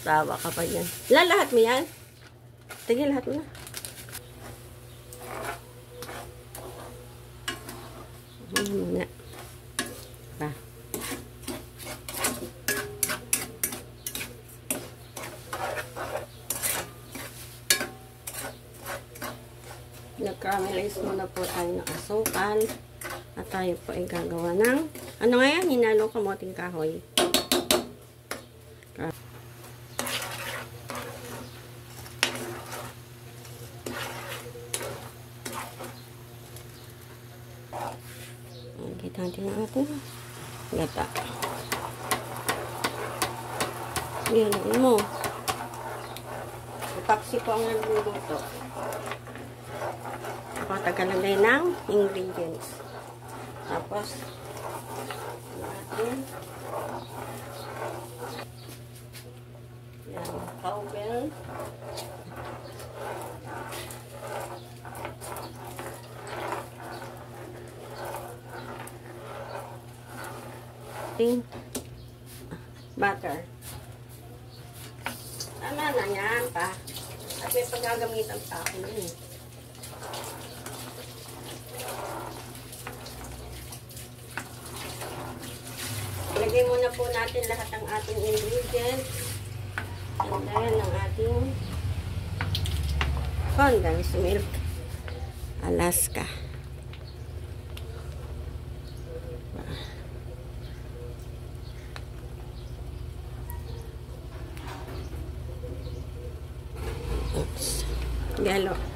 Sawa ka pa yan. Lahat mo yan? Sige, lahat mo na. Muna. Pa. Nag-caramelize muna po tayo ng asukal. At tayo po ay gagawa ng, ano nga yan? Hinalo kamoting kahoy. Kita natin ang ating gata. Yan mo. Ipapsi po ang nagluluto. Patagalan din ng ingredients. Tapos, natin yan, cowbell. Butter. Tama na yan pa. At may paggagamitan pa ako nun eh. Lagay muna po natin lahat ng ating ingredients. And then, ang ating condensed milk. Alaska.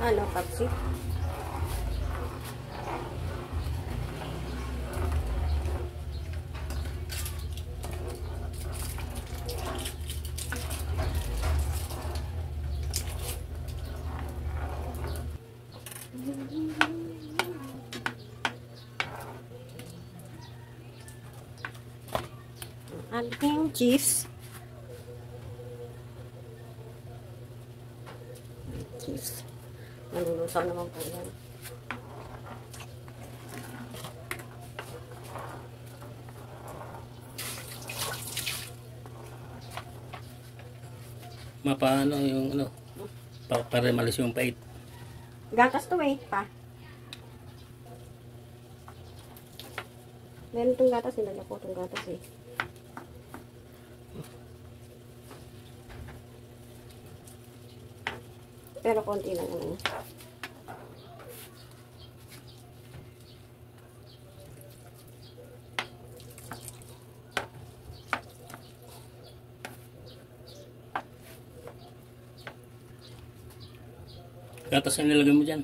Halo, Papsi. Ating cheese. Cheese. Nalulusaw naman po yan. Mapaano yung ano? Para malis yung pait. Gatas to eh, pa. Meron itong gatas, nilagyan po itong gatas eh. Pero konti lang naman. Gatas ang nilagay mo dyan?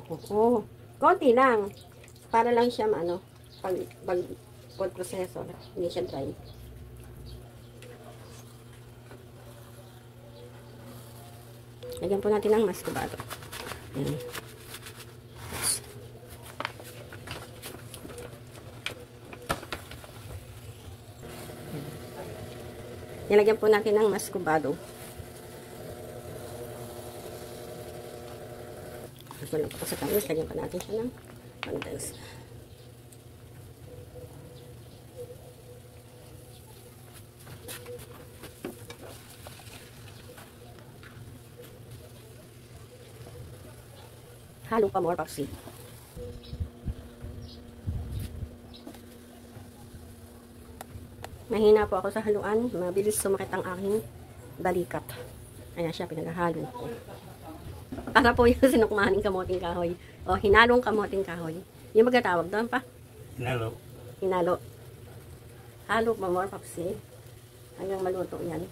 Oo. Konti lang. Para lang siya ano, pag food processor. Hindi siya dry. Lagyan po natin ng mascobado. Ayan. Nilagyan po natin ng mascobado. Wala po sa tamis. Lagyan pa natin siya ng condensed. Halo pa more Papsi. Mahina po ako sa haluan. Mabilis sumakit ang aking balikat. Kaya siya pinaghalo ko. Para po yung sinukmaning kamoting kahoy. O hinalong kamoting kahoy. Yung magkatawag doon pa? Hinalo. Hinalo. Halo pa more Papsi. Hanggang maluto yan.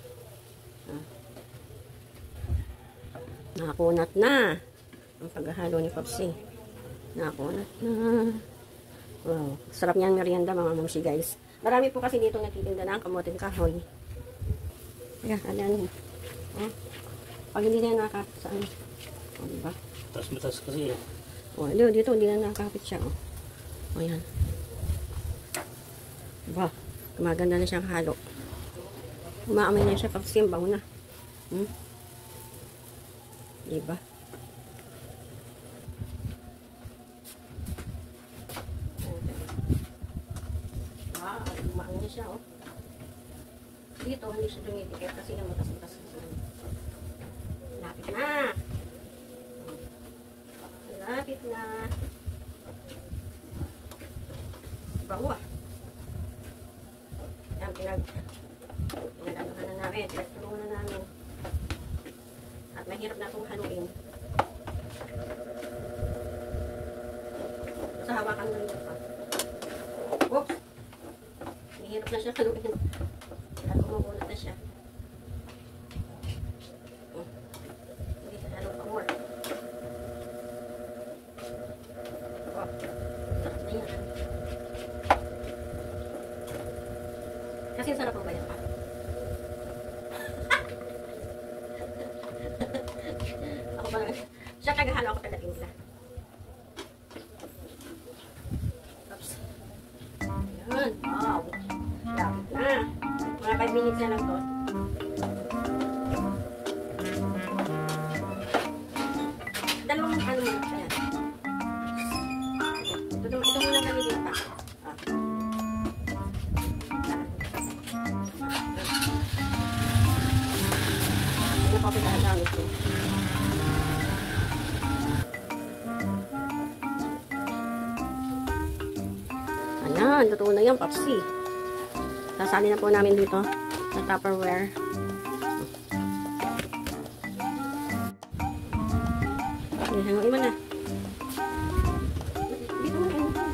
Nakakunat na. Ang paghahalo ni Papsi. Nakunat na. Wow. Sarap niyan merienda mga mamsi guys. Marami po kasi dito natitinda ng kamoting kahoy. Ayan, ayan. Pag hindi na nakakapit sa ano. O, diba? Matas kasi yan. O, dito hindi na nakakapit siya. O, ayan. Diba? Gumaganda na siyang halo. Umaamay na siya pag simbaw na. Diba? Siya, oh. Dito, hindi siya dumidikit kasi yung butas-butas. Lapit na. Lapit na. Bango ah. Yan, pinag-anuhan na namin. Pinagtulungan na namin. At mahirap na itong haluin. Sa hawakan mo rin pa. Oops! Mahirap na siya haluin. At umuunat na siya. Hindi siya halo pa more. Oh, sarap na yan. Kasi sarap po ba yan pa? Ako pa lang. Siya kagahalo ako taga-timpla. Oops. Ayan. Wow. Lapit na. Mga 5 minutes na lang to. Dalawang ano mo. Ayan. Ito muna gamitin pa. Ah. Hindi pa pinagamit ko. Ayan, totoo na yan, Popsi. Sasali na po namin dito sa Tupperware. Hanguin mo na. Dito mo na.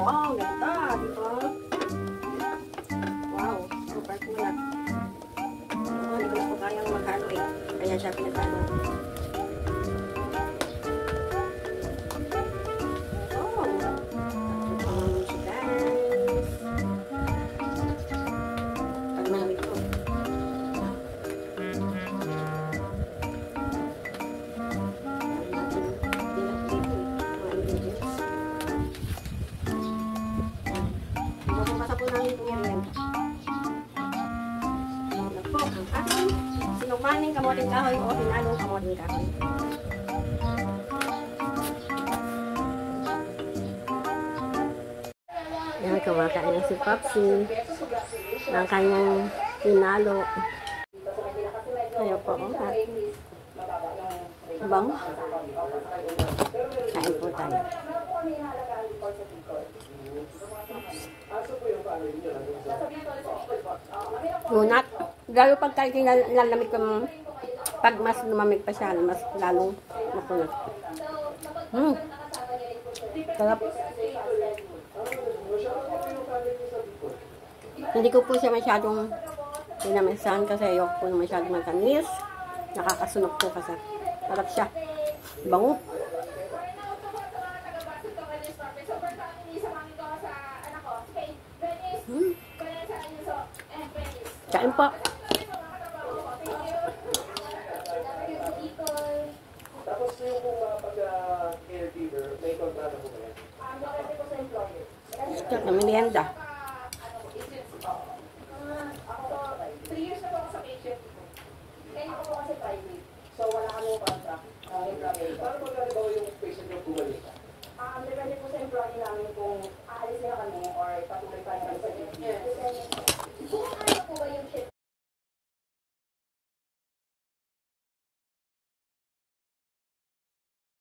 Wow, ganda. Dito. Wow, super kulat. Hindi ko na po kayang maghalo eh. Kaya siya pinagano. Sinukmaning kamoting kahoy o hinalong kamoting kahoy. Yan, kumakain na si Popsi ng kanyang hinalo. Ayaw po ako. Bang? Kain po tayo. Lunat. Lalo pag tayo lalamig kang pag mas lumamig pa siya, mas lalong makunat. Sarap. Hindi ko po siya masyadong pinamisahan kasi ayoko po masyadong matanis. Nakakasunog po kasi. Sarap siya. Bango. Kain po. Tapos yung pagka-caregiver, may kontrata po ba yan? Makati po sa employer. Ito na merienda. Ako po, 3 years na po ako sa patient. Kaya ko po kasi private. So wala kami contract. Paano